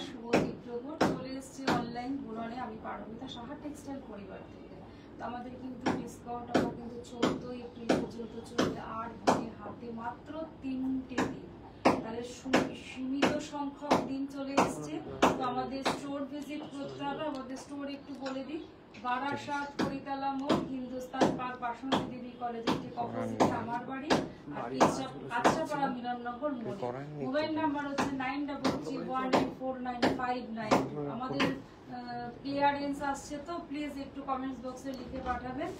শুভদীপ প্রভুর চলে এসেছে অনলাইন বুড়নে। আমি পারমিতা সাহা টেক্সটাইল পরিবার থেকে। তো আমাদের কিন্তু ডিসকাউন্ট কিন্তু 14 এপ্রিল পর্যন্ত চলবে। আর হাতে মাত্র 3টে দিন, তাহলে সীমিত সংখ্যক দিন চলে এসছে। তো আমাদের স্টোর ভিজিট করতে হবে। আমাদের স্টোর একটু বলে দিই, বারাসাত, হরিতলা মোড়, হিন্দুস্তান পার্ক, বাসন্তী দেবী কলেজের ঠিক অপোজিট আমার বাড়ি, আর কাঁচরাপাড়া মিলননগর মোড়। মোবাইল নাম্বার হচ্ছে 9331849599। আমাদের ক্লিয়ারেন্স আসছে, তো প্লিজ একটু কমেন্টস বক্সে লিখে পাঠাবেন।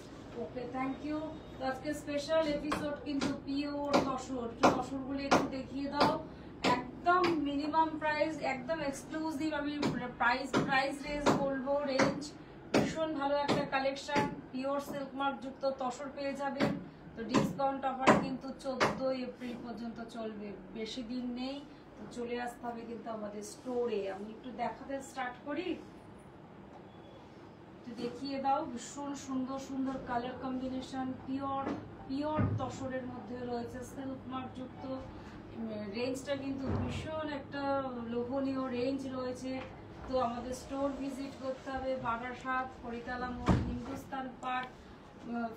ওকে, থ্যাংক ইউ। তো আজকে স্পেশাল এপিসোড কিন্তু পিওর তসর। তসরগুলো একটু দেখিয়ে দাও। একদম মিনিমাম প্রাইস, একদম এক্সক্লুসিভ। আমি প্রাইস রেঞ্জ বলবো, রেঞ্জ ভীষণ ভালো একটা কালেকশন। পিওর সিল্ক মার্ক যুক্ত তসর পেয়ে যাবেন। তো ডিসকাউন্ট অফার কিন্তু 14 এপ্রিল পর্যন্ত চলবে, বেশি দিন নেই। তো চলে আসতে হবে কিন্তু আমাদের স্টোরে। আমি একটু দেখাতে স্টার্ট করি, দেখিয়ে দাও। ভীষণ সুন্দর সুন্দর কালার কম্বিনেশন, পিওর তসরের মধ্যে রয়েছে সিল্ক মার্ক যুক্ত। রেঞ্জটা কিন্তু ভীষণ একটা লোভনীয় রেঞ্জ রয়েছে। তো আমাদের স্টোর ভিজিট করতে হবে, বারাসাত, হরিতলা মোড়, হিন্দুস্তান পার্ক,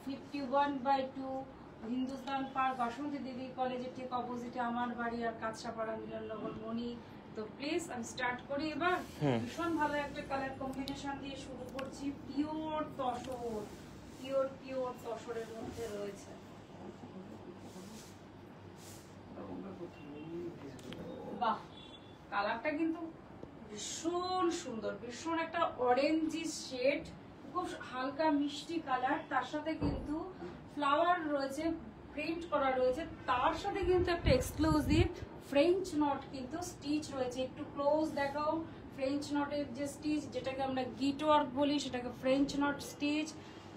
51/2 হিন্দুস্তান পার্ক, বাসন্তী দেবী কলেজের ঠিক অপোজিটে আমার বাড়ি, আর কাঁচরাপাড়া মিলননগর মণি। তো প্লিজ আমি স্টার্ট করি এবার। ভীষণ ভালো একটা কালার কম্বিনেশন দিয়ে শুরু করছি। পিওর তসর, পিওর তসরের মধ্যে রয়েছে। বাহ, কালারটা কিন্তু ভীষণ সুন্দর, ভীষণ একটা অরেঞ্জি শেড, খুব হালকা মিষ্টি কালার। তার সাথে কিন্তু ফ্লাওয়ার রয়েছে, প্রিন্ট করা রয়েছে। তার সাথে কিন্তু একটা এক্সক্লুসিভ ফ্রেঞ্চ নট কিন্তু স্টিচ রয়েছে। একটু ক্লোজ দেখাও। ফ্রেঞ্চ নটের যে স্টিচ, যেটাকে আমরা গিট ওয়ার্ক বলি, সেটাকে ফ্রেঞ্চ নট স্টিচ।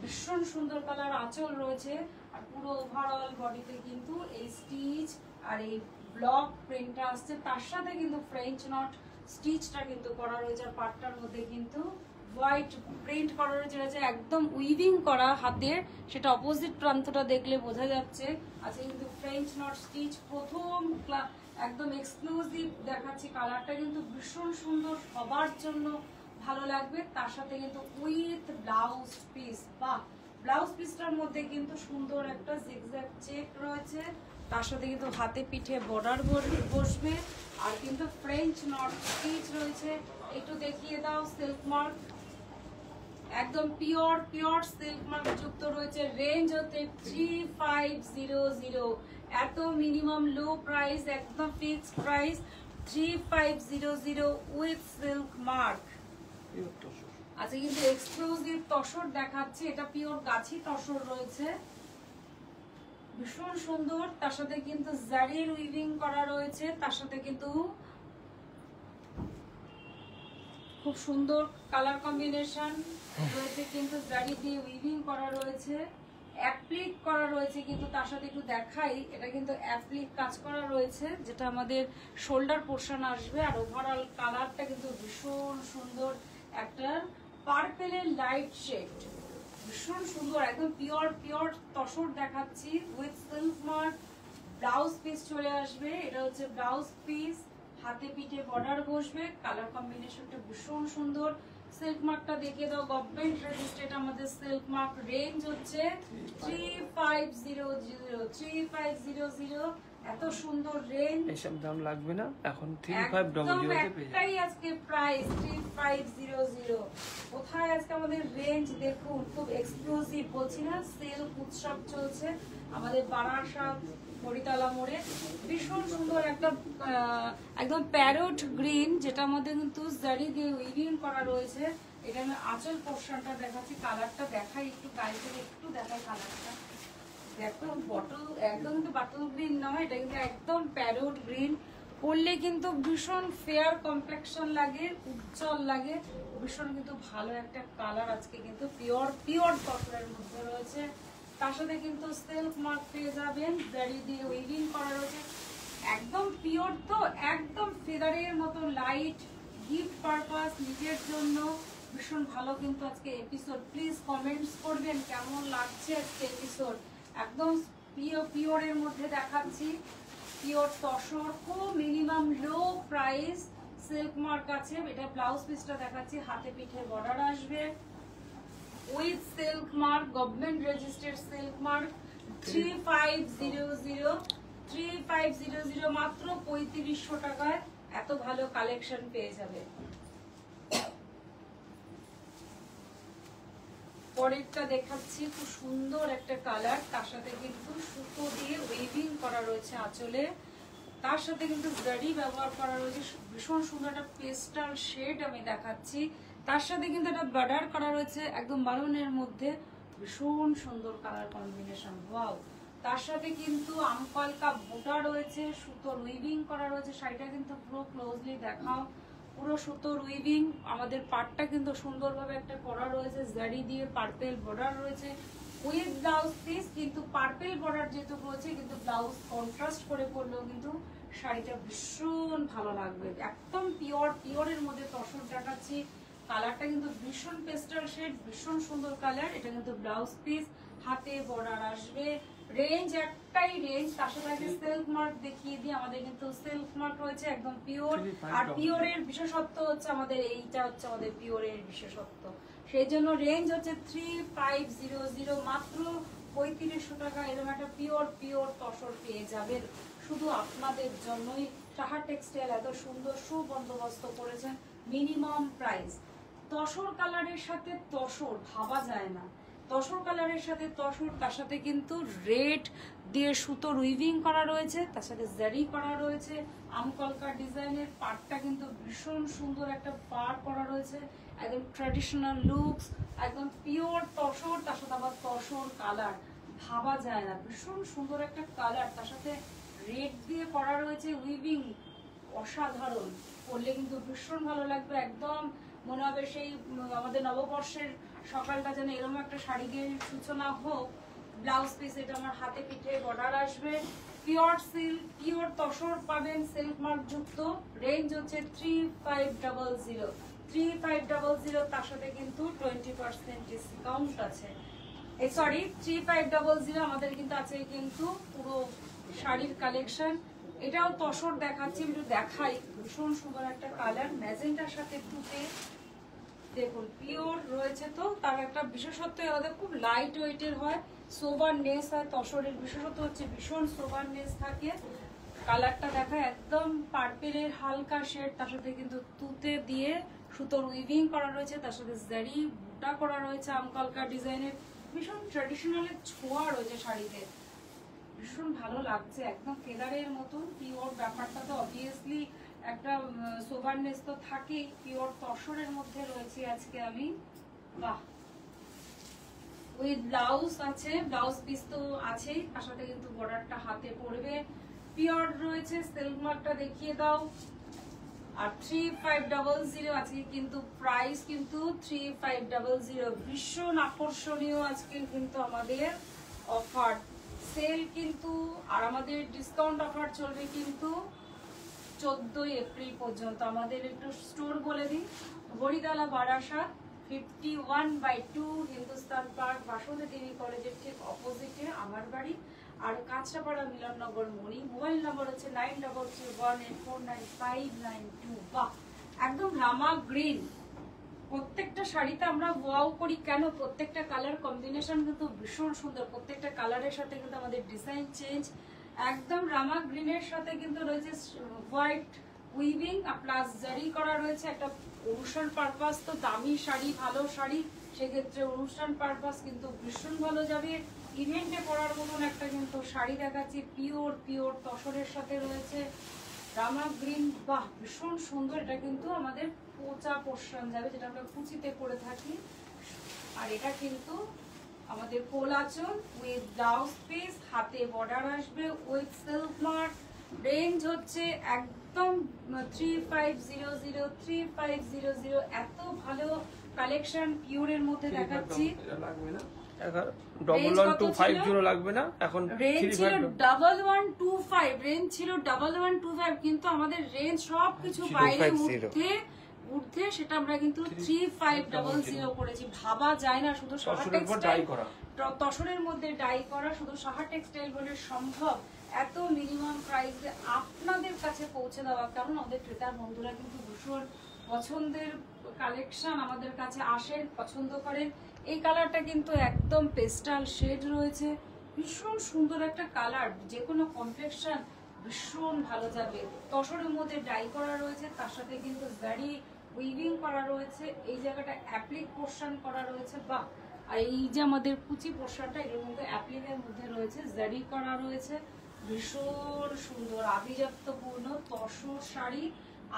ভীষণ সুন্দর কালার আঁচল রয়েছে। আর পুরো ওভারঅল বডিতে কিন্তু এই স্টিচ আর এই ব্লক প্রিন্টটা আসছে। তার সাথে কিন্তু ফ্রেঞ্চ নট স্টিচটা কিন্তু করা রয়েছে। আর পাটটার মধ্যে কিন্তু হোয়াইট প্রিন্ট করা রয়েছে, একদম উইভিং করা হাতের। সেটা অপোজিট প্রান্তটা দেখলে বোঝা যাচ্ছে। আচ্ছা, কিন্তু ফ্রেঞ্চ নট স্টিচ প্রথম একদম এক্সক্লুসিভ দেখাচ্ছি। কালারটা কিন্তু ভীষণ সুন্দর, সবার জন্য ভালো লাগবে। তার সাথে কিন্তু উইথ ব্লাউজ পিস। বাহ, ব্লাউজ পিসটার মধ্যে কিন্তু সুন্দর একটা জিগজ্যাগ চেক রয়েছে। তার সাথে কিন্তু হাতে পিঠে বর্ডার বসবে। আর কিন্তু ফ্রেঞ্চ নট স্টিচ রয়েছে। একটু দেখিয়ে দাও। সিল্ক মার্ক, একদম পিওর সিল্ক মার্ক যুক্ত রয়েছে। রেঞ্জ হতে 3500। এত মিনিমাম লো প্রাইস, একদম fixed price 3500 with silk mark. আচ্ছা, কিন্তু এক্সক্লুসিভ তসর দেখাচ্ছে। এটা পিওর গাছি তসর রয়েছে, ভীষণ সুন্দর। তার সাথে কিন্তু জারির উইভিং করা রয়েছে। তার সাথে কিন্তু খুব সুন্দর কালার কম্বিনেশন রয়েছে, কিন্তু জারি দিয়ে উইভিং করা রয়েছে, অ্যাপ্লিক করা রয়েছে। কিন্তু তার সাথে একটু দেখাই, এটা কিন্তু অ্যাপ্লিক কাজ করা রয়েছে, যেটা আমাদের শোল্ডার পোর্শন আসবে। আর ওভারঅল কালারটা কিন্তু ভীষণ সুন্দর, একটা পার্পেলের লাইট শেড, ভীষণ সুন্দর। একদম পিওর তসর দেখাচ্ছি with silk mark. Blouse piece চলে আসবে। এটা হচ্ছে ব্লাউজ পিস, হাতে পিঠে বর্ডার বসবে। কালার কম্বিনেশনটা ভীষণ সুন্দর। সিল্ক মার্কটা দেখিয়ে দাও। গভর্নমেন্ট রেজিস্ট্রেড আমাদের সিল্ক মার্ক। রেঞ্জ হচ্ছে 3500। এত সুন্দর রেঞ্জ, এসব দাম লাগবে না এখন। 3500 একটাই আজকে প্রাইস 3500। কোথায় আজকে আমাদের রেঞ্জ দেখুন, খুব এক্সক্লুসিভ। বলছি না, সেল উৎসব চলছে আমাদের বারাসাত হরিতলা মোড়ে। ভীষণ সুন্দর একটা একদম প্যারট গ্রিন, যেটার মধ্যে কিন্তু জারি দিয়ে উইভিং করা রয়েছে। এটা আমি আঁচল পোর্শনটা দেখাচ্ছি। কালারটা দেখাই একটু, গায়ে থেকে একটু দেখাই কালারটা। দেখো, বটল একদম কিন্তু বাটল গ্রিন নয়, এটা কিন্তু একদম প্যারট গ্রিন। পরলে কিন্তু ভীষণ ফেয়ার কমপ্লেকশন লাগে, উজ্জ্বল লাগে। ভীষণ কিন্তু ভালো একটা কালার। আজকে কিন্তু পিওর তসরের মধ্যে রয়েছে। তার সাথে কিন্তু সিল্ক মার্ক পেয়ে যাবেন, জারি দিয়ে উইভিং করা রয়েছে। একদম পিওর, তো একদম ফেদারের মতো লাইট, গিফট পারপাস, নিজের জন্য ভীষণ ভালো কিন্তু আজকে এপিসোড। প্লিজ কমেন্টস করবেন কেমন লাগছে আজকে এপিসোড। একদম পিওরের মধ্যে দেখাচ্ছি, পিওর তসর, খুব minimum low price silk mark আছে। এটা ব্লাউজ পিসটা দেখাচ্ছি, হাতে পিঠে বর্ডার আসবে with silk mark, government registered silk mark. 3500 মাত্র 3500 টাকায় এত ভালো কালেকশন পেয়ে যাবে। পরেরটা দেখাচ্ছি, খুব সুন্দর একটা কালার, তার সাথে কিন্তু সুতো দিয়ে ওয়েভিং করা রয়েছে আঁচলে, তার সাথে কিন্তু জারি ব্যবহার করা রয়েছে, ভীষণ সুন্দর একটা পেস্টাল শেড আমি দেখাচ্ছি, তার সাথে কিন্তু একটা বর্ডার করা রয়েছে একদম মারুনের মধ্যে, ভীষণ সুন্দর কালার কম্বিনেশন। ওয়াও, তার সাথে কিন্তু আমপালকা বুটা রয়েছে, সুতোর উইভিং করা রয়েছে। শাড়িটা কিন্তু পুরো ক্লোজলি দেখাও, পুরো সুতোর উইভিং, আমাদের পাটটা কিন্তু সুন্দরভাবে একটা করা রয়েছে, জারি দিয়ে পার্পেল বর্ডার রয়েছে উইথ ব্লাউজ পিস। কিন্তু পার্পেল বর্ডার যেহেতু রয়েছে, কিন্তু ব্লাউজ কন্ট্রাস্ট করে পরলেও কিন্তু শাড়িটা ভীষণ ভালো লাগবে। একদম পিওরের মধ্যে তসর দেখাচ্ছি, কালারটা কিন্তু ভীষণ পেস্টাল শেড, ভীষণ সুন্দর কালার। এটা কিন্তু ব্লাউজ পিস, হাতে বর্ডার আসবে। রেঞ্জ একটাই রেঞ্জ, তার সাথে সিল্ক মার্ক দেখিয়ে দিই। আমাদের কিন্তু সিল্ক মার্ক রয়েছে একদম পিওর, আর পিওরের বিশেষত্ব হচ্ছে আমাদের এইটা হচ্ছে আমাদের পিওরের বিশেষত্ব, সেই জন্য রেঞ্জ হচ্ছে 3500 মাত্র 3500 টাকা। এরকম একটা পিওর তসর পেয়ে যাবেন শুধু আপনাদের জন্যই। সাহা টেক্সটাইল এত সুন্দর সুবন্দোবস্ত করেছেন, মিনিমাম প্রাইস। তসর কালারের সাথে তসর ভাবা যায় না, তসর কালারের সাথে তসর, তার সাথে কিন্তু রেড দিয়ে সুতোর উইভিং করা রয়েছে, তার সাথে জারি করা রয়েছে আমকলকা ডিজাইনের। পাড়টা কিন্তু ভীষণ সুন্দর একটা পাড় করা রয়েছে, একদম ট্র্যাডিশনাল লুকস, একদম পিওর তসর, তার সাথে আবার তসর কালার, ভাবা যায় না, ভীষণ সুন্দর একটা কালার, তার সাথে রেড দিয়ে করা রয়েছে উইভিং, অসাধারণ। পরলে কিন্তু ভীষণ ভালো লাগবে, একদম মনে হবে সেই আমাদের নববর্ষের সকালটা যেন এরকম একটা শাড়ি দিয়ে সূচনা হোক। ব্লাউজ পিস, এটা আমার হাতে পিঠে বর্ডার আসবে, পিওর সিল্ক, পিওর তসর পাবেন সিল্ক মার্ক যুক্ত। রেঞ্জ হচ্ছে 3500, তার সাথে কিন্তু 20% ডিসকাউন্ট আছে। সরি, 3500 আমাদের কিন্তু আছে কিন্তু পুরো শাড়ির কালেকশন। এটাও তসর দেখাচ্ছি, একটু দেখাই, ভীষণ সুন্দর একটা কালার, ম্যাজেন্টার সাথে টুপে, দেখুন পিওর রয়েছে। তো তার একটা বিশেষত্ব আমাদের খুব লাইট ওয়েটের হয়, সোবারনেস হয়। তসরের বিশেষত্ব হচ্ছে ভীষণ সোবারনেস থাকে। কালারটা দেখা একদম পার্পেলের হালকা শেড, তার সাথে কিন্তু তুতে দিয়ে সুতোর উইভিং করা রয়েছে, তার সাথে জারি বুটা করা রয়েছে আমকলকা ডিজাইনের, ভীষণ ট্র্যাডিশনালের ছোঁয়া রয়েছে শাড়িতে, ভীষণ ভালো লাগছে, একদম ফেদারের মতন পিওর। ব্যাপারটা তো অবভিয়াসলি একটা সোবারনেস তো থাকেই, পিওর তসরের মধ্যে রয়েছে আজকে আমি। বাহ, উইথ ব্লাউজ আছে, ব্লাউজ পিস তো আছেই, তার সাথে কিন্তু বর্ডারটা হাতে পড়বে, পিওর রয়েছে। সিল্ক মার্কটা দেখিয়ে দাও। আর 3500 আজকে কিন্তু প্রাইস কিন্তু 3500, ভীষণ আকর্ষণীয় আজকে কিন্তু আমাদের অফার সেল কিন্তু। আর আমাদের ডিসকাউন্ট অফার চলবে কিন্তু 14 এপ্রিল পর্যন্ত। আমাদের একটু স্টোর বলে দিই, হরিদালা বারাসাত 51/2 হিন্দুস্তান পার্ক, বাসন্তী দেবী কলেজের ঠিক অপোজিটে আমার বাড়ি, আর কাঁচরাপাড়া মিলননগর মণি। মোবাইল নাম্বার হচ্ছে 9331849592। বাহ, একদম রামা গ্রিন। প্রত্যেকটা শাড়িতে আমরা ওয়াও করি কেন, প্রত্যেকটা কালার কম্বিনেশন কিন্তু ভীষণ সুন্দর, প্রত্যেকটা কালারের সাথে কিন্তু আমাদের ডিজাইন চেঞ্জ। একদম রামা গ্রিনের সাথে কিন্তু রয়েছে হোয়াইট উইভিং প্লাস জারি করা রয়েছে। একটা অনুষ্ঠান পারপাস তো দামি শাড়ি, ভালো শাড়ি, সেক্ষেত্রে অনুষ্ঠান পারপাস কিন্তু ভীষণ ভালো যাবে। ইভেন্টে পরার মতন একটা কিন্তু শাড়ি দেখাচ্ছি, পিওর তসরের সাথে রয়েছে রামা গ্রিন। বাহ, ভীষণ সুন্দর। এটা কিন্তু আমাদের পোচা পোর্শন যাবে, যেটা আমরা কুচিতে করে থাকি। আর এটা কিন্তু আমাদের কোলাচল উইথ ব্লাউজ পিস, হাতে বর্ডার আসবে উইথ সিল্ক মার্ক। রেঞ্জ হচ্ছে একদম 3500, এত ভালো কালেকশন পিওরের মধ্যে দেখাচ্ছি। রেঞ্জ ছিল 1125, কিন্তু আমাদের রেঞ্জ সবকিছু বাইরে ঊর্ধ্বে, সেটা আমরা কিন্তু 3500 করেছি। ভাবা যায় না, শুধু সাহা টেক্সটাইল তসরের মধ্যে ডাই করা, শুধু সাহা টেক্সটাইল বলে সম্ভব এত মিনিমাম প্রাইসে আপনাদের কাছে পৌঁছে দেওয়া, কারণ আমাদের ক্রেতার বন্ধুরা কিন্তু ভীষণ পছন্দের কালেকশন আমাদের কাছে আসেন, পছন্দ করেন। এই কালারটা কিন্তু একদম পেস্টাল শেড রয়েছে, ভীষণ সুন্দর একটা কালার, যে কোনো কমপ্লেকশন ভীষণ ভালো যাবে। তসরের মধ্যে ডাই করা রয়েছে, তার সাথে কিন্তু জারি উইভিং করা রয়েছে, এই জায়গাটা অ্যাপ্লিক পোর্শন করা রয়েছে, বা আর এই যে আমাদের কুচি পোর্শনটা এর মধ্যে অ্যাপ্লিকের মধ্যে রয়েছে, জারি করা রয়েছে, ভীষণ সুন্দর আভিজাত্যপূর্ণ তসর শাড়ি।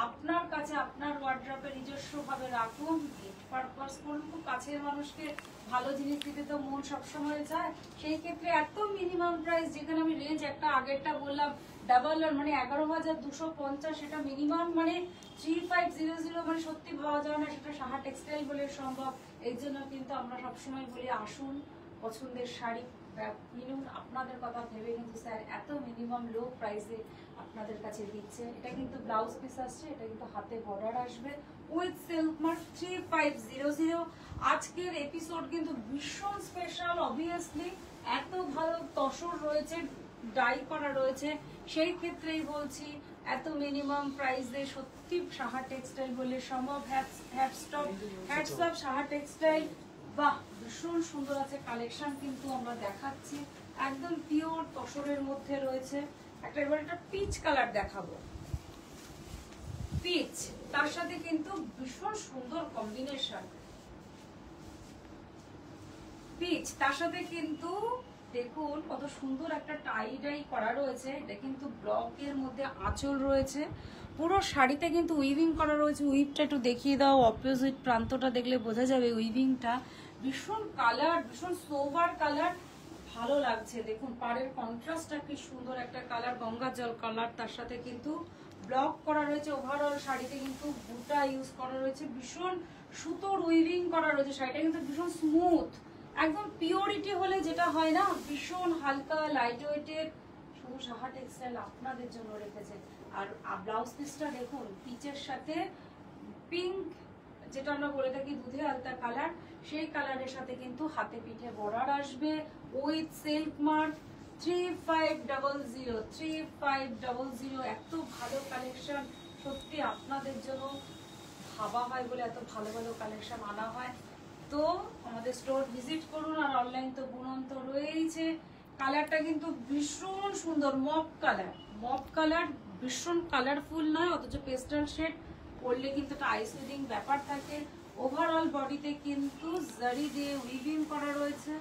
আপনার কাছে আপনার ওয়ার্ড্রপে নিজস্ব ভাবে রাখুন, গিফট পারপাস করুন। কাছের মানুষকে ভালো জিনিস দিতে তো মন সবসময় চায়, সেই ক্ষেত্রে এত মিনিমাম প্রাইস, যেখানে আমি রেঞ্জ একটা আগেরটা বললাম ডাবল মানে 11,250, সেটা মিনিমাম মানে 3500, মানে সত্যি ভাবা যায় না সেটা সাহা টেক্সটাইল বলে সম্ভব। এই জন্য কিন্তু আমরা সবসময় বলি আসুন, পছন্দের শাড়ি কিনুন। আপনাদের কথা ভেবে কিন্তু স্যার এত মিনিমাম লো প্রাইসে আপনাদের কাছে দিচ্ছে। এটা কিন্তু ব্লাউজ পিস আসছে, এটা কিন্তু হাতে বর্ডার আসবে উইথ সিল্ক মার্ক 3500। আজকের এপিসোড কিন্তু ভীষণ স্পেশাল, অবভিয়াসলি এত ভালো তসর রয়েছে, ডাই করা রয়েছে, সেই ক্ষেত্রেই বলছি এত মিনিমাম প্রাইসে সত্যি সাহা টেক্সটাইল বলে সম্ভব। Hats off Saha textile. বাহ, ভীষণ সুন্দর আছে কালেকশন কিন্তু আমরা দেখাচ্ছি, একদম পিওর তসরের মধ্যে রয়েছে। এবার একটা পিচ কালার দেখাবো, পিচ, তার সাথে কিন্তু ভীষণ সুন্দর কম্বিনেশন, পিচ তার সাথে কিন্তু দেখুন কত সুন্দর একটা টাই ডাই করা রয়েছে। এটা কিন্তু ব্লকের মধ্যে আঁচল রয়েছে, পুরো শাড়িতে কিন্তু উইভিং করা রয়েছে। উইভটা একটু দেখিয়ে দাও, অপোজিট প্রান্তটা দেখলে বোঝা যাবে উইভিংটা। ভীষণ কালার, ভীষণ সোবার কালার, ভালো লাগছে। দেখুন পাড়ের কন্ট্রাস্টটা কি সুন্দর একটা কালার, গঙ্গা জল কালার, তার সাথে কিন্তু ব্লক করা রয়েছে। ওভারঅল শাড়িতে কিন্তু বুটা ইউজ করা রয়েছে, ভীষণ সুতোর উইভিং করা রয়েছে। শাড়িটা কিন্তু ভীষণ স্মুথ, একদম পিওরিটি হলে যেটা হয় না, ভীষণ হালকা লাইট ওয়েটের, শুধু সাহা টেক্সটাইল আপনাদের জন্য রেখেছে। আর ব্লাউজ পিসটা দেখুন, পিচের সাথে পিঙ্ক, যেটা আমরা বলে থাকি দুধে আলতা কালার, সেই কালারের সাথে কিন্তু হাতে পিঠে বর্ডার আসবে উইথ সিল্ক মার্ক 3500। এত ভালো কালেকশন সত্যি আপনাদের জন্য ভাবা হয় বলে এত ভালো ভালো কালেকশন আনা হয়। তো আমাদের স্টোর ভিজিট করুন, আর অনলাইন তো বুনন্ত রয়েছে। কালারটা কিন্তু ভীষণ সুন্দর, মপ কালার, মপ কালার, ভীষণ কালারফুল নয়, অথচ পেস্টাল শেড পরলে কিন্তু একটা আইস উইভিং ব্যাপার থাকে। ওভারঅল বডিতে কিন্তু জারি দিয়ে উইভিং করা রয়েছে,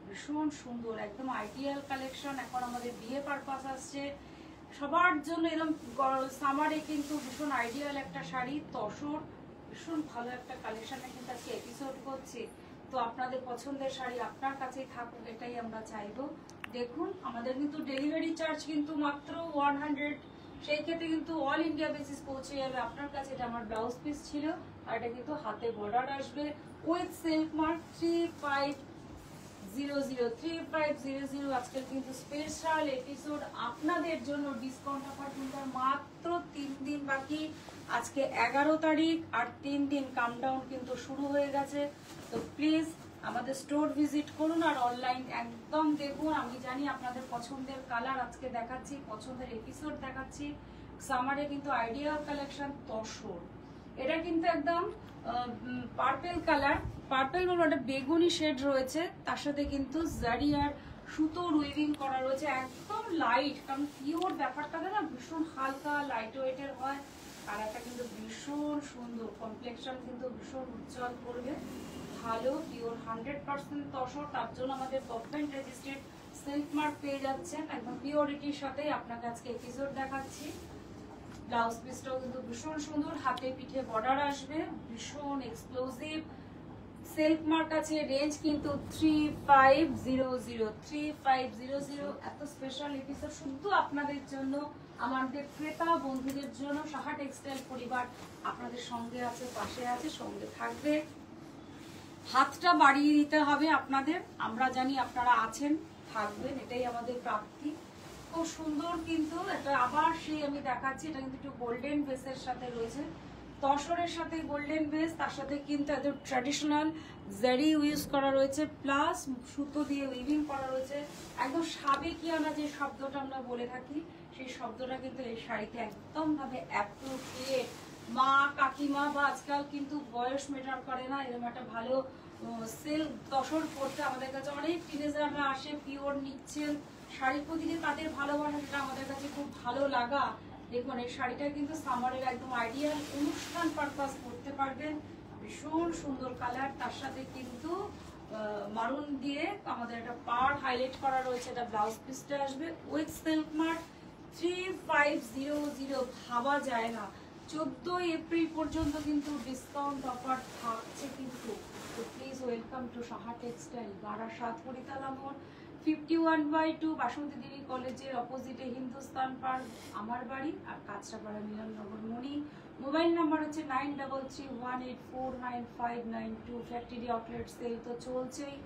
ভীষণ সুন্দর, একদম আইডিয়াল কালেকশন। এখন আমাদের বিয়ে পারপাস আসছে, সবার জন্য এরকম সামারে কিন্তু ভীষণ আইডিয়াল একটা শাড়ি, তসর, ভীষণ ভালো একটা কালেকশনে কিন্তু আজকে এপিসোড করছি। তো আপনাদের পছন্দের শাড়ি আপনার কাছেই থাকুক, এটাই আমরা চাইবো। দেখুন আমাদের কিন্তু ডেলিভারি চার্জ কিন্তু মাত্র 100, সেই ক্ষেত্রে কিন্তু অল ইন্ডিয়া বেসিস পৌঁছে যাবে আপনার কাছে। এটা আমার ব্লাউজ পিস ছিল, আর এটা কিন্তু হাতে বর্ডার আসবে উইথ সিল্ক মার্ক 3500। আজকের কিন্তু স্পেশাল এপিসোড আপনাদের জন্য, ডিসকাউন্ট অফার কিন্তু মাত্র 3 দিন বাকি। আজকে 11 তারিখ, আর 3 দিন কামডাউন কিন্তু শুরু হয়ে গেছে। তো প্লিজ আমাদের স্টোর ভিজিট করুন, আর অনলাইন একদম দেখুন। আমি জানি আপনাদের পছন্দের কালার আজকে দেখাচ্ছি, পছন্দের এপিসোড দেখাচ্ছি। সামারে কিন্তু আইডিয়াল কালেকশন তসর, এটা কিন্তু একদম পার্পেল কালার, পার্পেল মানে বেগুনি শেড রয়েছে, তার সাথে কিন্তু জারি আর সুতোর উইভিং করা রয়েছে, একদম লাইট, কারণ পিওর ব্যাপারটা না ভীষণ হালকা লাইট ওয়েটের হয়। কালারটা কিন্তু ভীষণ সুন্দর, কমপ্লেকশন কিন্তু ভীষণ উজ্জ্বল করবে, ভালো পিওর 100% তসর। তার জন্য আমাদের গভর্নমেন্ট রেজিস্ট্রেড সিল্ক মার্ক পেয়ে যাচ্ছেন, একদম পিওরিটির সাথেই আপনাকে আজকে এপিসোড দেখাচ্ছি। ব্লাউজ পিসটাও কিন্তু ভীষণ সুন্দর, হাতে পিঠে বর্ডার আসবে, ভীষণ এক্সক্লুসিভ। সিল্ক মার্ক আছে, রেঞ্জ কিন্তু 3500। এত স্পেশাল এপিসোড শুধু আপনাদের জন্য, আমাদের ক্রেতা বন্ধুদের জন্য। সাহা টেক্সটাইল পরিবার আপনাদের সঙ্গে আছে, পাশে আছে, সঙ্গে থাকবে। হাতটা বাড়িয়ে দিতে হবে আপনাদের, আমরা জানি আপনারা আছেন, থাকবেন, এটাই আমাদের প্রাপ্তি। খুব সুন্দর কিন্তু এটা আবার সেই আমি দেখাচ্ছি, এটা কিন্তু একটু গোল্ডেন বেসের সাথে রয়েছে, তসরের সাথে গোল্ডেন বেস, তার সাথে কিন্তু একদম ট্র্যাডিশনাল জারি ইউজ করা রয়েছে, প্লাস সুতো দিয়ে উইভিং করা রয়েছে। একদম সাবেকিয়ানা যে শব্দটা আমরা বলে থাকি, সেই শব্দটা কিন্তু এই শাড়িতে একদম ভাবে অ্যাপ্রোপ্রিয়েট। মা কাকিমা বা আজকাল কিন্তু বয়স মেটার করে না, এরকম একটা ভালো সিল্ক তসর পরতে আমাদের কাছে অনেক টিনেজাররা আসে, পিওর নিচ্ছেন শাড়ির প্রতি যে তাদের ভালোবাসা, সেটা আমাদের কাছে খুব ভালো লাগা। দেখুন এই শাড়িটা কিন্তু সামারের একদম আইডিয়াল অনুষ্ঠান পারপাস করতে পারবেন। ভীষণ সুন্দর কালার, তার সাথে কিন্তু মারুন দিয়ে আমাদের একটা পার হাইলাইট করা রয়েছে। এটা ব্লাউজ পিসটা আসবে উইথ সিল্ক মার্ক 3500। ভাবা যায় না 14 এপ্রিল পর্যন্ত কিন্তু ডিসকাউন্ট অফার থাকছে কিন্তু। তো please welcome to Saha textile, Barasat Haritala মোড়, 51/2 বাসন্তী দেবী কলেজের অপোজিটে হিন্দুস্তান পার্ক আমার বাড়ি, আর কাঁচরাপাড়া মিলননগর মণি। মোবাইল নাম্বার হচ্ছে 9331849592। ফ্যাক্টরি আউটলেট সেল তো চলছেই,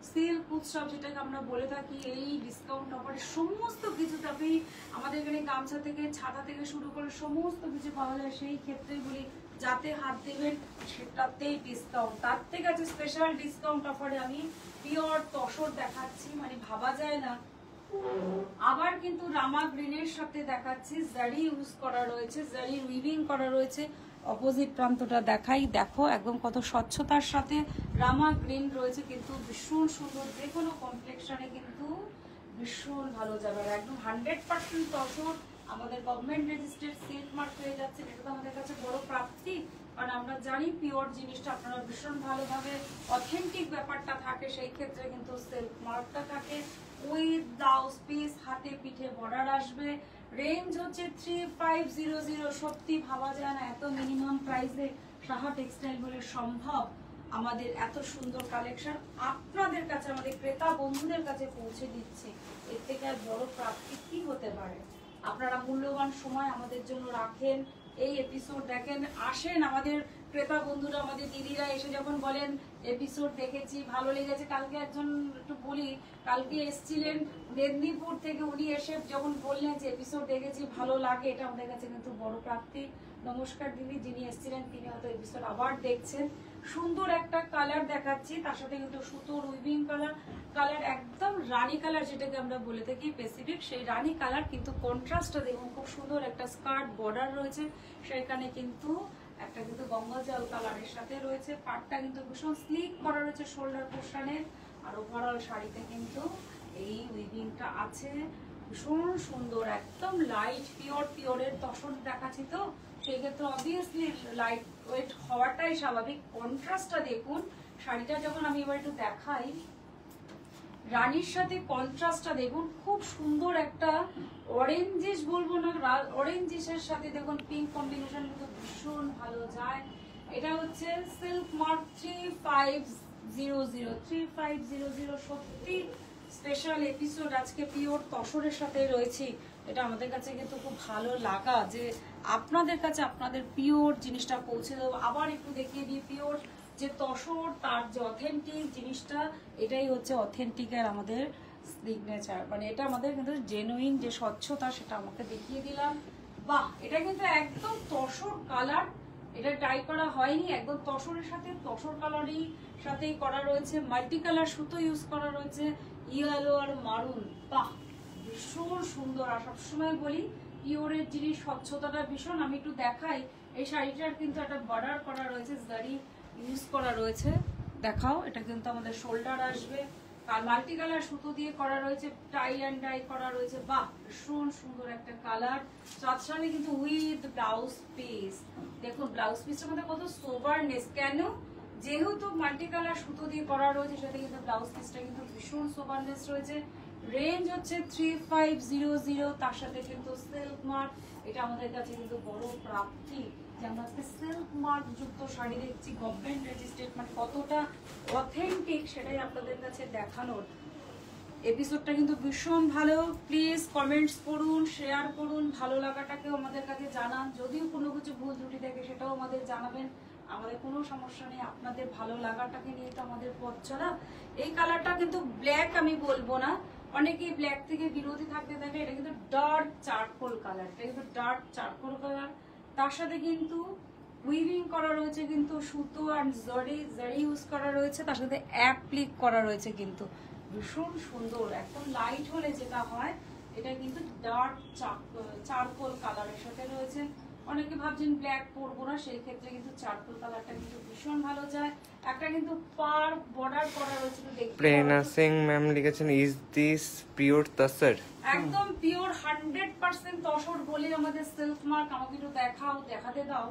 সিল্ক উৎসব যেটাকে আমরা বলে থাকি, এই ডিসকাউন্ট অফারে সমস্ত কিছু তবেই আমাদের এখানে গামছা থেকে ছাতা থেকে শুরু করে সমস্ত কিছু পাওয়া যায়। সেই ক্ষেত্রে বলি যাতে হাত দেবেন সেটাতেই ডিসকাউন্ট। তার থেকে আছে স্পেশাল ডিসকাউন্ট অফারে আমি পিওর তসর দেখাচ্ছি, মানে ভাবা যায় না। আবার কিন্তু রামা গ্রিনের সাথে দেখাচ্ছি, জারি ইউজ করা রয়েছে, জারি উইভিং করা রয়েছে। অপোজিট প্রান্তটা দেখাই, দেখো একদম কত স্বচ্ছতার সাথে রামা গ্রিন রয়েছে, কিন্তু ভীষণ সুন্দর, যে কোনো কমপ্লেক্সনে কিন্তু ভীষণ ভালো যাবে। আর একদম 100% তসর, আমাদের গভর্নমেন্ট রেজিস্টার্ড সিল্ক মার্ক হয়ে যাচ্ছে, এটা তো আমাদের কাছে বড় প্রাপ্তি। কারণ আমরা জানি পিওর জিনিসটা আপনারা ভীষণ ভালোভাবে অথেন্টিক ব্যাপারটা থাকে, সেই ক্ষেত্রে কিন্তু সিল্ক মার্কটা থাকে। উইথ ব্লাউজ পিস, হাতে পিঠে বর্ডার আসবে। রেঞ্জ হচ্ছে 3500। সত্যি ভাবা যায় না এত মিনিমাম প্রাইসে সাহা টেক্সটাইল বলে সম্ভব আমাদের এত সুন্দর কালেকশন আপনাদের কাছে, আমাদের ক্রেতা বন্ধুদের কাছে পৌঁছে দিচ্ছে। এর থেকে আর বড় প্রাপ্তি কি হতে পারে? আপনারা মূল্যবান সময় আমাদের জন্য রাখেন, এই এপিসোড দেখেন, আসেন আমাদের ক্রেতা বন্ধুরা, আমাদের দিদিরা এসে যখন বলেন এপিসোড দেখেছি ভালো লেগেছে। কালকে একজন একটু বলি, কালকে এসেছিলেন মেদিনীপুর থেকে, উনি এসে যখন বললেন যে এপিসোড দেখেছি ভালো লাগে, এটা আমাদের কাছে কিন্তু বড় প্রাপ্তি। নমস্কার দিদি, যিনি এসেছিলেন তিনি হয়তো এপিসোড আবার দেখছেন। সুন্দর একটা কালার দেখাচ্ছি, তার সাথে কিন্তু সুতোর উইভিং কালার একদম রানী কালার, যেটাকে আমরা বলে থাকি স্পেসিফিক, সেই রানী কালার। কিন্তু কন্ট্রাস্টটা দেখুন, খুব সুন্দর একটা স্কার্ট বর্ডার রয়েছে, সেখানে কিন্তু একটা কিন্তু গঙ্গা জল কালারের সাথে রয়েছে। পাটটা কিন্তু ভীষণ স্লিক করা রয়েছে শোল্ডার পোর্শনে, আর ওভারঅল শাড়িতে কিন্তু এই উইভিংটা আছে। ভীষণ সুন্দর, একদম লাইট পিওরের তসর দেখাচ্ছি, তো সেই ক্ষেত্রে অবভিয়াসলি লাইট ওয়েট হওয়াটাই স্বাভাবিক। কন্ট্রাস্টটা দেখুন, শাড়িটা যখন আমি এবার একটু দেখাই, রানীর সাথে কন্ট্রাস্টটা দেখুন, খুব সুন্দর একটা অরেঞ্জিশ বলবো না, অরেঞ্জিশের সাথে দেখুন পিঙ্ক কম্বিনেশন কিন্তু ভীষণ ভালো যায়। এটা হচ্ছে সিল্ক মার্ক 3500। সত্যি স্পেশাল এপিসোড আজকে, পিওর তসরের সাথে রয়েছি। এটা আমাদের কাছে কিন্তু খুব ভালো লাগা যে আপনাদের কাছে আপনাদের পিওর জিনিসটা পৌঁছে দেবো। আবার একটু দেখিয়ে দিই পিওর যে তসর, তার যে অথেন্টিক জিনিসটা, এটাই হচ্ছে অথেন্টিকের আমাদের সিগনেচার, মানে এটা আমাদের কিন্তু জেনুইন যে স্বচ্ছতা, সেটা আমাকে দেখিয়ে দিলাম। বাহ, এটা কিন্তু একদম তসর কালার, এটা ট্রাই করা হয়নি, একদম তসরের সাথে তসর কালারই সাথেই করা রয়েছে। মাল্টি কালার সুতো ইউজ করা রয়েছে, ইয়েলো আর মারুন। বাহ, ভীষণ সুন্দর। আর সবসময় বলি পিওরের জিনিস স্বচ্ছতাটা ভীষণ। আমি একটু দেখাই, এই শাড়িটার কিন্তু একটা বর্ডার করা রয়েছে, জারি ইউজ করা রয়েছে, দেখাও। এটা কিন্তু আমাদের শোল্ডার আসবে, আর মাল্টি কালার সুতো দিয়ে করা রয়েছে, টাই অ্যান্ড ডাই করা রয়েছে। বাহ, ভীষণ সুন্দর একটা কালার। তার সাথে কিন্তু উইথ ব্লাউজ পিস, দেখুন ব্লাউজ পিসের মধ্যে কত সোবারনেস, কেন? যেহেতু মাল্টি কালার সুতো দিয়ে করা রয়েছে, সাথে কিন্তু ব্লাউজ পিসটা কিন্তু ভীষণ সোবারনেস রয়েছে। রেঞ্জ হচ্ছে 3500, তার সাথে কিন্তু সিল্ক মার্ক, এটা আমাদের কাছে কিন্তু বড় প্রাপ্তি যে আমরা আজকে সিল্ক মার্ক যুক্ত শাড়ি দেখছি, গভর্নমেন্ট রেজিস্ট্রেড, মানে কতটা অথেন্টিক সেটাই আপনাদের কাছে দেখানোর। এপিসোডটা কিন্তু ভীষণ ভালো। প্লিজ কমেন্টস করুন, শেয়ার করুন, ভালো লাগাটাকেও আমাদের কাছে জানান। যদিও কোনো কিছু ভুল ত্রুটি থাকে সেটাও আমাদের জানাবেন, আমাদের কোনো সমস্যা নেই। আপনাদের ভালো লাগাটাকে নিয়ে তো আমাদের পথ চলা। এই কালারটা কিন্তু ব্ল্যাক আমি বলবো না, অনেকেই ব্ল্যাক থেকে বিরোধী থাকতে থাকে। এটা কিন্তু ডার্ক চারকোল কালার, এটা কিন্তু ডার্ক চারকোল কালার, তার সাথে কিন্তু উইভিং করা রয়েছে কিন্তু সুতো আর জরি ইউজ করা রয়েছে, তার সাথে অ্যাপ্লিক করা রয়েছে কিন্তু ভীষণ সুন্দর। একদম লাইট হলে যেটা হয় এটা কিন্তু ডার্ক চারকোল কালারের সাথে রয়েছে। অনেকে ভাবছেন ব্ল্যাক পরবো না, সেই ক্ষেত্রে কিন্তু চারকোল কালারটা কিন্তু ভীষণ ভালো যায়। একটা কিন্তু পার বর্ডার করা রয়েছে, প্রেরণা সিং ম্যাম লিখেছেন ইজ দিস পিওর তসর? একদম পিওর 100% তসর বলে আমাদের সিল্ক মার্ক। আমাকে একটু দেখাতে দাও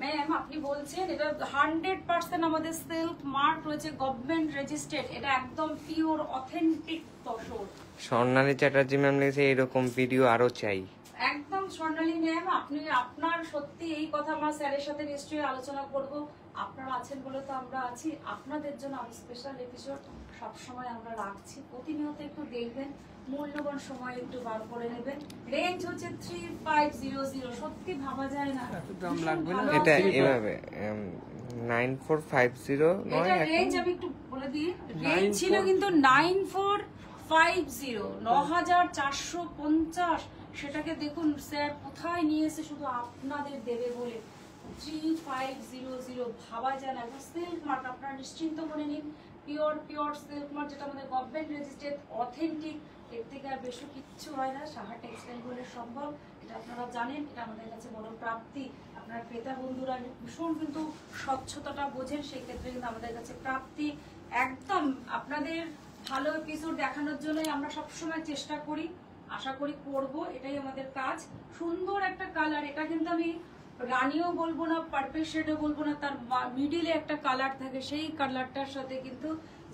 ম্যাম। আপনি বলছেন এটা 100% আমাদের সিল্ক মার্ক রয়েছে, গভর্নমেন্ট রেজিস্টার্ড, এটা একদম পিওর অথেন্টিক তসর। স্বর্ণালী চ্যাটার্জি ম্যাম লিখেছে এরকম ভিডিও আরো চাই। একদম স্বর্ণালী ম্যাম, আপনার সত্যি এই কথা আমার স্যারের সাথে নিশ্চয়ই আলোচনা করব। আপনারা আছেন বলে তো আমরা আছি, আপনাদের জন্য আমি স্পেশাল এপিসোড সবসময় আমরা রাখছি। প্রতিনিয়ত একটু দেখবেন, মূল্যবান সময় একটু বার করে নেবেন। রেঞ্জ হচ্ছে 3500, সত্যি ভাবা যায় না দাম লাগবে না? এটা এভাবে 9450 নয়? এটা রেঞ্জ আমি একটু বলে দিই, রেঞ্জ ছিল কিন্তু 9450, 9450। সেটাকে দেখুন স্যার কোথায় নিয়ে এসে শুধু আপনাদের দেবে বলে 3500। ভাবা যায় না, সিল্ক মার্ক। আপনারা নিশ্চিন্ত করে নিন, পিওর সিল্ক মার্ক, যেটা আমাদের গভর্নমেন্ট রেজিস্টার্ড অথেন্টিক। এর থেকে আর বেশি কিচ্ছু হয় না, সাহা টেক্সটাইল বলে সম্ভব। এটা আপনারা জানেন, এটা আমাদের কাছে বড় প্রাপ্তি। আপনারা ক্রেতা বন্ধুরা ভীষণ কিন্তু স্বচ্ছতাটা বোঝেন, সেই ক্ষেত্রে কিন্তু আমাদের কাছে প্রাপ্তি। একদম আপনাদের ভালো এপিসোড দেখানোর জন্যই আমরা সবসময় চেষ্টা করি, আশা করি করব, এটাই আমাদের কাজ। সুন্দর একটা কালার, এটা কিন্তু আমি রানিও বলবো না, পার্পল শেডও বলবো না, তার মিডিলে একটা কালার থাকে, সেই কালারটার সাথে কিন্তু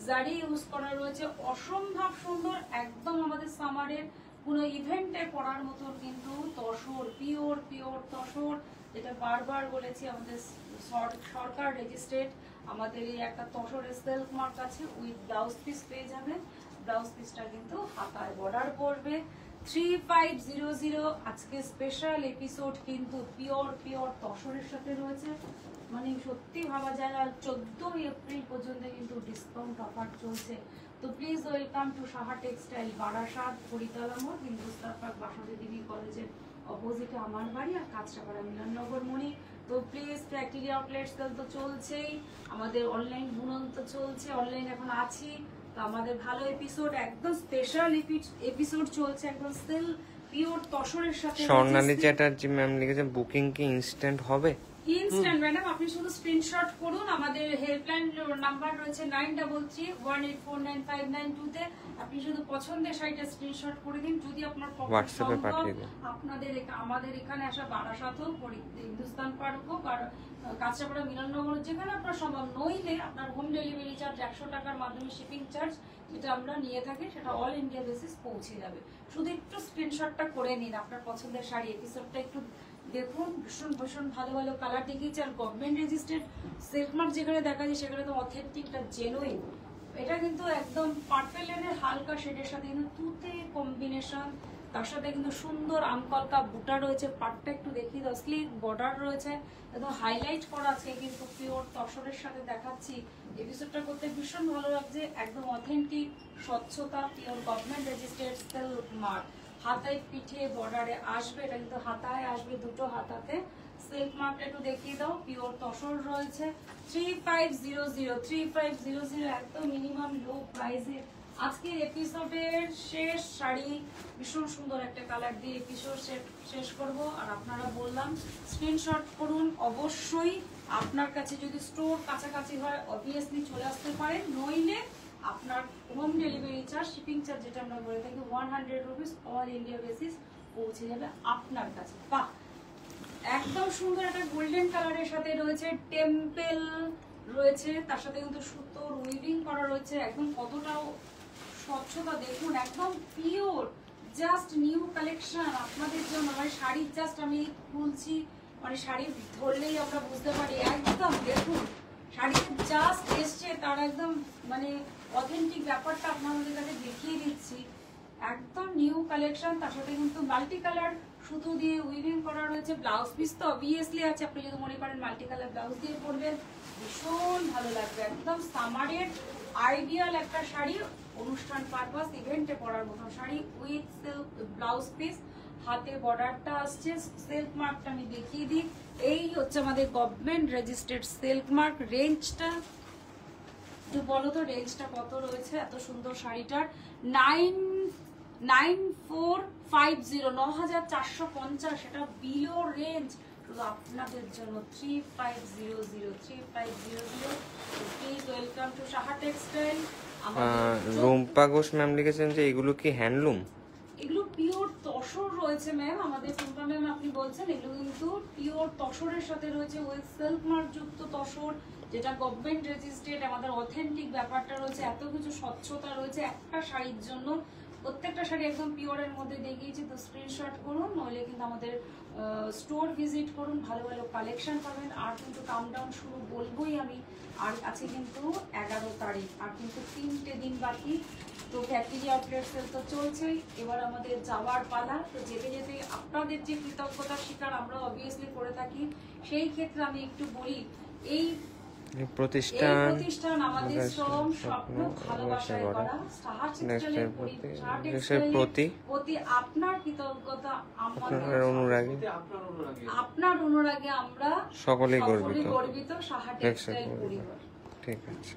জারি ইউজ করা রয়েছে, অসম্ভব সুন্দর। একদম আমাদের সামারের কোনো ইভেন্টে পরার মতন কিন্তু তসর, পিওর তসর, যেটা বারবার বলেছি আমাদের সরকার রেজিস্ট্রেড। আমাদের এই একটা তসরের সিল্ক মার্ক আছে, উইথ ব্লাউজ পিস পেয়ে যাবেন। ব্লাউজ পিসটা কিন্তু হাতায় বর্ডার পড়বে। 3500 আজকে স্পেশাল এপিসোড কিন্তু পিওর তসরের সাথে রয়েছে, মানে সত্যি ভাবা যায় না। 14 এপ্রিল পর্যন্ত কিন্তু ডিসকাউন্ট অফার চলছে। তো please welcome to Saha textile, Barasat, Haritala মোড়, হিন্দুস্তান পার্ক, বাসন্তী দেবী কলেজের অপোজিটে আমার বাড়ি, আর কাঁচরাপাড়া মিলননগর মণি। তো প্লিজ ফ্যাক্টরি আউটলেট সেল তো চলছেই, আমাদের অনলাইন বুনন তো চলছে, অনলাইন এখন আছি। তো আমাদের ভালো এপিসোড, একদম স্পেশাল এপিসোড চলছে, একদম সেল পিওর তসরের সাথে। স্বর্ণালী চ্যাটার্জি ম্যাম লিখেছে বুকিং কি ইনস্ট্যান্ট হবে? ইনস্ট্যান্ট ম্যাডাম, আপনি শুধু স্ক্রিনশট করুন। আমাদের হেল্পলাইন নাম্বার রয়েছে 9331849592 তে। আপনি শুধু পছন্দের শাড়িটা স্ক্রিনশট করে দিন। যদি আপনার হোয়াটসঅ্যাপে পাঠিয়ে দিন। আমাদের এখানে আসা বারাসাত হোক, হিন্দুস্তান পার্ক হোক, আর কাঁচরাপাড়া মিলননগর, যেখানে আপনার সম্ভব, নইলে আপনার হোম ডেলিভারি চার্জ 100 টাকার মাধ্যমে শিপিং চার্জ যেটা আমরা নিয়ে থাকি, সেটা অল ইন্ডিয়া বেসিস পৌঁছে যাবে। শুধু একটু স্ক্রিনশটটা করে নিন আপনার পছন্দের শাড়ি। এপিসোডটা একটু দেখুন, ভীষণ ভালো কালার দেখিয়েছে। আর গভর্নমেন্ট রেজিস্টার্ড সিল্ক মার্ক যেখানে দেখা যায় সেখানে তো অথেন্টিকটা জেনুইন। এটা কিন্তু একদম পার্পল লেনের হালকা শেডের সাথে কিন্তু তুতে কম্বিনেশন, তার সাথে কিন্তু সুন্দর আমকলকা বুটা রয়েছে। পাটটা একটু দেখিয়ে দাও, স্লিক বর্ডার রয়েছে, একদম হাইলাইট করা আছে কিন্তু পিওর তসরের সাথে দেখাচ্ছি। এপিসোডটা করতে ভীষণ ভালো লাগছে, একদম অথেন্টিক স্বচ্ছতা, pure government registered silk mark. হাতায় পিঠে বর্ডারে আসবে, এটা কিন্তু হাতায় আসবে, দুটো হাতাতে। সিল্ক মার্কটা একটু দেখিয়ে দাও, পিওর তসর রয়েছে। 3500 একদম মিনিমাম লো প্রাইসে আজকের এপিসোডের শেষ শাড়ি। ভীষণ সুন্দর একটা কালার দিয়ে এপিসোড শেষ করব। আর আপনারা বললাম স্ক্রিনশট করুন অবশ্যই। আপনার কাছে যদি স্টোর কাছাকাছি হয় অবভিয়াসলি চলে আসতে পারেন, নইলে আপনার home delivery charge, shipping charge যেটা আমরা বলে থাকি 100 রুপিস, অল ইন্ডিয়া বেসিস পৌঁছে যাবে আপনার কাছে। বাহ, একদম সুন্দর একটা গোল্ডেন কালারের সাথে রয়েছে, টেম্পল রয়েছে, তার সাথে কিন্তু সুতোর উইভিং করা রয়েছে। একদম কতটাও স্বচ্ছতা দেখুন, একদম পিওর, জাস্ট নিউ কালেকশন আপনাদের জন্য। মানে শাড়ি জাস্ট আমি খুলছি, মানে শাড়ি ধরলেই আমরা বুঝতে পারি, একদম দেখুন শাড়িতে জাস্ট এসছে, তার একদম মানে অথেন্টিক ব্যাপারটা আপনাদের কাছে দেখিয়ে দিচ্ছি। একদম নিউ কালেকশন, তার সাথে কিন্তু মাল্টি কালার সুতো দিয়ে উইভিং করা রয়েছে। ব্লাউজ পিস তো অবভিয়াসলি আছে, আপনি যদি মনে করেন মাল্টি কালার ব্লাউজ দিয়ে পরবেন ভীষণ ভালো লাগবে। একদম সামারের আইডিয়াল একটা শাড়ি, অনুষ্ঠান পারপাস ইভেন্টে পরার মতো sari with silk blouse piece. হাতে বর্ডারটা আসছে, সিল্ক মার্কটা আমি দেখিয়ে দিই। এই হচ্ছে আমাদের গভর্নমেন্ট রেজিস্টার্ড সিল্ক মার্ক। রেঞ্জটা একটু বলো তো, রেঞ্জটা কত রয়েছে এত সুন্দর শাড়িটার? 9450, এটা বিলো রেঞ্জ আপনাদের জন্য 3500 please welcome to Saha textile. Rumpa Ghosh ma'am লিখেছেন যে এগুলো কি হ্যান্ডলুম? এগুলো পিওর তসর রয়েছে ম্যাম, আমাদের টুম্পা ম্যাম আপনি বলছেন এগুলো কিন্তু পিওর তসরের সাথে রয়েছে, উইথ সিল্ক মার্ক যুক্ত তসর, যেটা গভর্নমেন্ট রেজিস্ট্রেড। আমাদের অথেন্টিক ব্যাপারটা রয়েছে, এত কিছু স্বচ্ছতা রয়েছে একটা শাড়ির জন্য। প্রত্যেকটা শাড়ি একদম পিওরের মধ্যে দেখিয়েছি, তো স্ক্রিনশট করুন, নইলে কিন্তু আমাদের স্টোর ভিজিট করুন, ভালো ভালো কালেকশন পাবেন। আর কিন্তু কাউন্টডাউন শুরু বলবোই আমি, আর আছে কিন্তু 11 তারিখ, আর কিন্তু 3টে দিন বাকি। তো ফ্যাক্টরি আউটলেট সেল তো চলছেই, এবার আমাদের যাওয়ার পালা। তো যেতে যেতে আপনাদের যে কৃতজ্ঞতার স্বীকার আমরা অবভিয়াসলি করে থাকি, সেই ক্ষেত্রে আমি একটু বলি, এই প্রতিষ্ঠান আমাদের শ্রম, স্বপ্ন, ভালোবাসায় গড়া সাহা টেক্সটাইলের প্রতি আপনার কৃতজ্ঞতা, আপনার অনুরাগে আমরা সকলেই গর্বিত সাহা টেক্সটাইল পরিবার। ঠিক আছে।